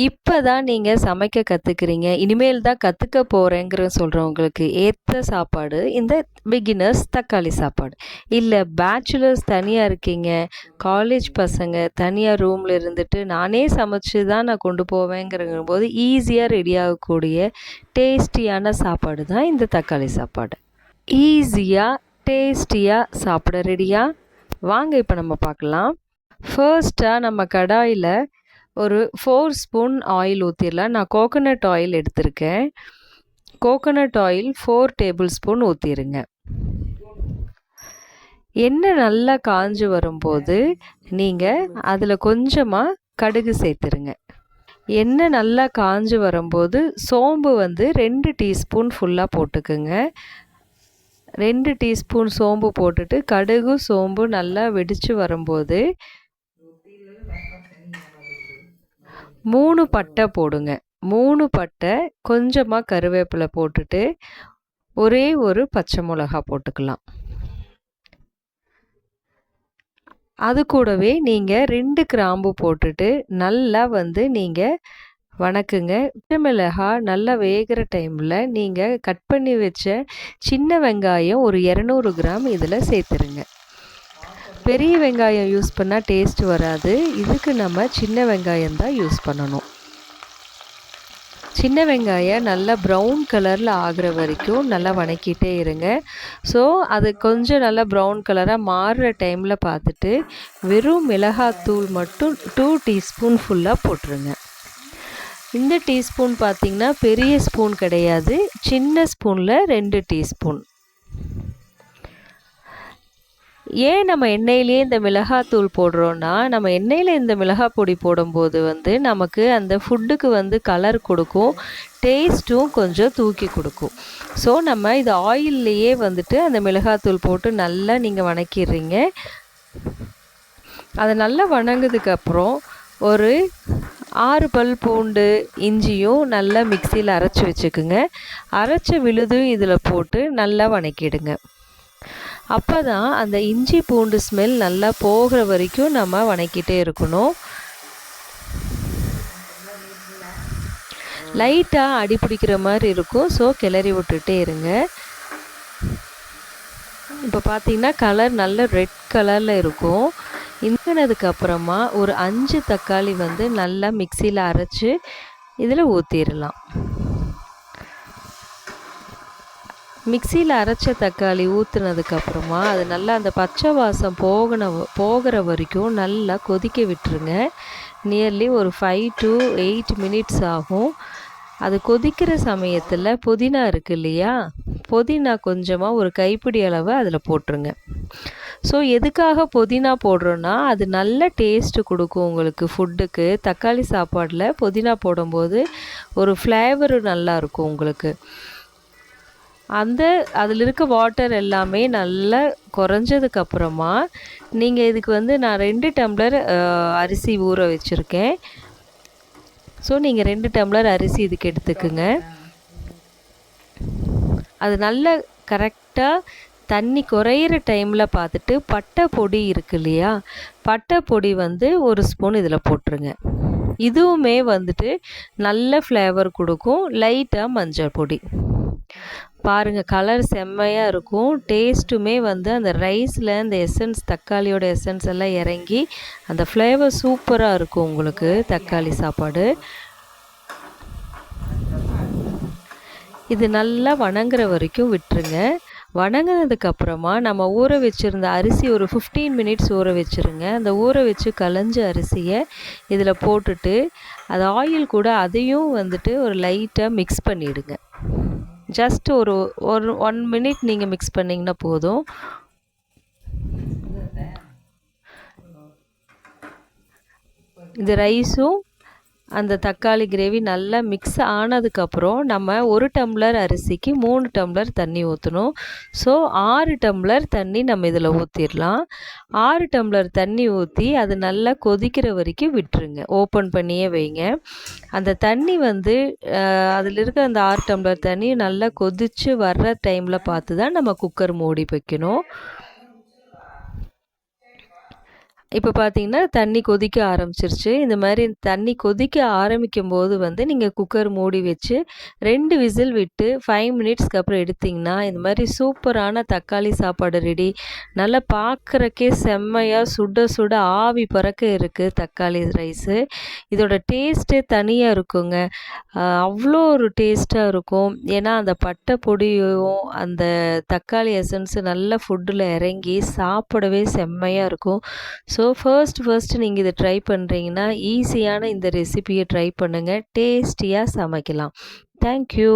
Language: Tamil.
இப்போ தான் நீங்கள் சமைக்க கற்றுக்கிறீங்க, இனிமேல் தான் கற்றுக்க போகிறேங்கிற சொல்கிறவங்களுக்கு ஏற்ற சாப்பாடு இந்த பிகினர்ஸ் தக்காளி சாப்பாடு. இல்லை பேச்சுலர்ஸ் தனியாக இருக்கீங்க, காலேஜ் பசங்க தனியாக ரூமில் இருந்துட்டு நானே சமைச்சு தான் நான் கொண்டு போவேங்கிற போது ஈஸியாக ரெடி ஆகக்கூடிய டேஸ்டியான சாப்பாடு தான் இந்த தக்காளி சாப்பாடு. ஈஸியாக டேஸ்டியாக சாப்பிட ரெடியா? வாங்க இப்போ நம்ம பார்க்கலாம். ஃபர்ஸ்ட்டாக நம்ம கடாயில் ஒரு 4 ஸ்பூன் ஆயில் ஊற்றிடலாம். நான் கோகோனட் ஆயில் எடுத்திருக்கேன். கோகோனட் ஆயில் 4 டேபிள் ஸ்பூன் ஊற்றிடுங்க. எண்ணெய் நல்லா காஞ்சு வரும்போது நீங்கள் அதில் கொஞ்சமாக கடுகு சேர்த்துருங்க. எண்ணெய் நல்லா காஞ்சு வரும்போது சோம்பு 2 டீஸ்பூன் ஃபுல்லாக போட்டுக்குங்க. 2 டீஸ்பூன் சோம்பு போட்டுட்டு கடுகு சோம்பு நல்லா வெடித்து வரும்போது 3 பட்டை போடுங்க. 3 பட்டை, கொஞ்சமாக கருவேப்பிலை போட்டுட்டு ஒரே ஒரு பச்சை மிளகா போட்டுக்கலாம். அது கூடவே நீங்கள் 2 கிராம்பு போட்டுட்டு நல்லா நீங்கள் வணக்குங்க. பச்சை மிளகாய் நல்லா வேகிற டைமில் நீங்கள் கட் பண்ணி வச்ச சின்ன வெங்காயம் ஒரு 200 கிராம் இதில் சேர்த்துருங்க. பெரிய வெங்காயம் யூஸ் பண்ணால் டேஸ்ட் வராது, இதுக்கு நம்ம சின்ன வெங்காயம் தான் யூஸ் பண்ணணும். சின்ன வெங்காயம் நல்லா ப்ரௌன் கலரில் ஆகிற வரைக்கும் நல்லா வணக்கிட்டே இருங்க. ஸோ அது கொஞ்சம் நல்லா ப்ரௌன் கலராக மாறுற டைமில் பார்த்துட்டு வெறும் மிளகாத்தூள் மட்டும் 2 டீஸ்பூன் ஃபுல்லாக போட்டுருங்க. இந்த டீஸ்பூன் பார்த்திங்கன்னா பெரிய ஸ்பூன் கிடையாது, சின்ன ஸ்பூனில் 2 டீஸ்பூன். ஏன் நம்ம எண்ணெயிலே இந்த மிளகாத்தூள் போடுறோன்னா, நம்ம எண்ணெயில் இந்த மிளகாய் பொடி போடும்போது நமக்கு அந்த ஃபுட்டுக்கு கலர் கொடுக்கும், டேஸ்ட்டும் கொஞ்சம் தூக்கி கொடுக்கும். ஸோ நம்ம இது ஆயில்லையே அந்த மிளகாத்தூள் போட்டு நல்லா நீங்கள் வணக்கிடுறீங்க. அதை நல்லா வணங்குறதுக்கப்புறம் ஒரு 6 பல் பூண்டு இஞ்சியும் நல்லா மிக்சியில் அரைச்சி வச்சுக்குங்க. அரைச்ச விழுதும் இதில் போட்டு நல்லா வணக்கிடுங்க. அப்போ தான் அந்த இஞ்சி பூண்டு ஸ்மெல் நல்லா போகிற வரைக்கும் நம்ம வணக்கிட்டே இருக்கணும். லைட்டாக அடி பிடிக்கிற மாதிரி இருக்கும், ஸோ கிளறி விட்டுட்டே இருங்க. இப்போ பார்த்தீங்கன்னா கலர் நல்ல ரெட் கலரில் இருக்கும். இன்கினதுக்கு அப்புறமா ஒரு 5 தக்காளி நல்லா மிக்சியில் அரைச்சி இதில் ஊற்றிடலாம். மிக்சியில் அரைச்ச தக்காளி ஊற்றுனதுக்கப்புறமா அது நல்லா அந்த பச்சை வாசம் போகிற வரைக்கும் நல்லா கொதிக்க விட்டுருங்க. நியர்லி ஒரு 5 to 8 மினிட்ஸ் ஆகும். அது கொதிக்கிற சமயத்தில் புதினா இருக்குது இல்லையா, புதினா கொஞ்சமாக ஒரு கைப்பிடி அளவு அதில் போட்டுருங்க. ஸோ எதுக்காக புதினா போடுறோன்னா, அது நல்ல டேஸ்ட்டு கொடுக்கும் உங்களுக்கு ஃபுட்டுக்கு. தக்காளி சாப்பாடில் புதினா போடும்போது ஒரு ஃப்ளேவரு நல்லாயிருக்கும் உங்களுக்கு. அதில் இருக்க வாட்டர் எல்லாமே நல்லா குறைஞ்சதுக்கப்புறமா நீங்கள் இதுக்கு நான் 2 டம்ளர் அரிசி ஊற வச்சுருக்கேன். ஸோ நீங்கள் 2 டம்ளர் அரிசி இதுக்கு எடுத்துக்குங்க. அது நல்ல கரெக்டாக தண்ணி குறையிற டைமில் பார்த்துட்டு பட்டை பொடி இருக்கு இல்லையா, பட்டை பொடி ஒரு ஸ்பூன் இதில் போட்டுருங்க. இதுவுமே நல்ல ஃப்ளேவர் கொடுக்கும். லைட்டாக மஞ்சள் பொடி பாருங்கள், கலர் செம்மையாக இருக்கும். டேஸ்ட்டுமே அந்த ரைஸில் அந்த எசன்ஸ், தக்காளியோட எசன்ஸ் எல்லாம் இறங்கி அந்த ஃப்ளேவர் சூப்பராக இருக்கும் உங்களுக்கு தக்காளி சாப்பாடு. இது நல்லா வணங்குற வரைக்கும் விட்டுருங்க. வணங்கினதுக்கப்புறமா நம்ம ஊற வச்சுருந்த அரிசி ஒரு 15 மினிட்ஸ் ஊற வச்சுருங்க. அந்த ஊற வச்சு களைஞ்ச அரிசியை இதில் போட்டுட்டு அது ஆயில் கூட அதையும் ஒரு லைட்டாக மிக்ஸ் பண்ணிவிடுங்க. ஜஸ்ட் ஒரு 1 மினிட் நீங்கள் மிக்ஸ் பண்ணிங்கன்னா போதும். இந்த ரைஸும் அந்த தக்காளி கிரேவி நல்லா மிக்ஸ் ஆனதுக்கப்புறம் நம்ம 1 டம்ளர் அரிசிக்கு 3 டம்ளர் தண்ணி ஊற்றணும். ஸோ 6 டம்ளர் தண்ணி நம்ம இதில் ஊற்றிடலாம். 6 டம்ளர் தண்ணி ஊற்றி அது நல்லா கொதிக்கிற வரைக்கும் விட்டுருங்க. ஓப்பன் பண்ணியே வைங்க. அந்த தண்ணி அதில் இருக்க அந்த 6 டம்ளர் தண்ணி நல்லா கொதித்து வர்ற டைமில் பார்த்து தான் நம்ம குக்கர் மூடி வைக்கணும். இப்போ பார்த்தீங்கன்னா, தண்ணி கொதிக்க ஆரம்பிச்சிருச்சு. இந்த மாரி தண்ணி கொதிக்க ஆரம்பிக்கும்போது வந்து, நீங்க குக்கர் மூடி வச்சு 2 விசில் விட்டு 5 மினிட்ஸ்க்கு அப்புறம் எடுத்தீங்கன்னா, இந்த மாரி சூப்பரான தக்காளி சாப்பாடு ரெடி. நல்லா பார்க்குறக்கே செம்மையா சுட சுட ஆவி பறக்க இருக்கு தக்காளி ரைஸு. இதோட டேஸ்ட்டே தனியா இருக்குங்க. அவ்வளோ ஒரு டேஸ்ட்டா இருக்கும். ஏன்னா, அந்த பட்டை பொடியும், அந்த தக்காளி எசன்ஸ் நல்லா ஃபுட்டுல இறங்கி சாப்பிடவே செம்மையா இருக்கும். ஸோ ஃபர்ஸ்ட்டு நீங்க இத ட்ரை பண்றீங்கன்னா, ஈஸியான இந்த ரெசிபிய ட்ரை பண்ணுங்க. டேஸ்டியா சமைக்கலாம். Thank you.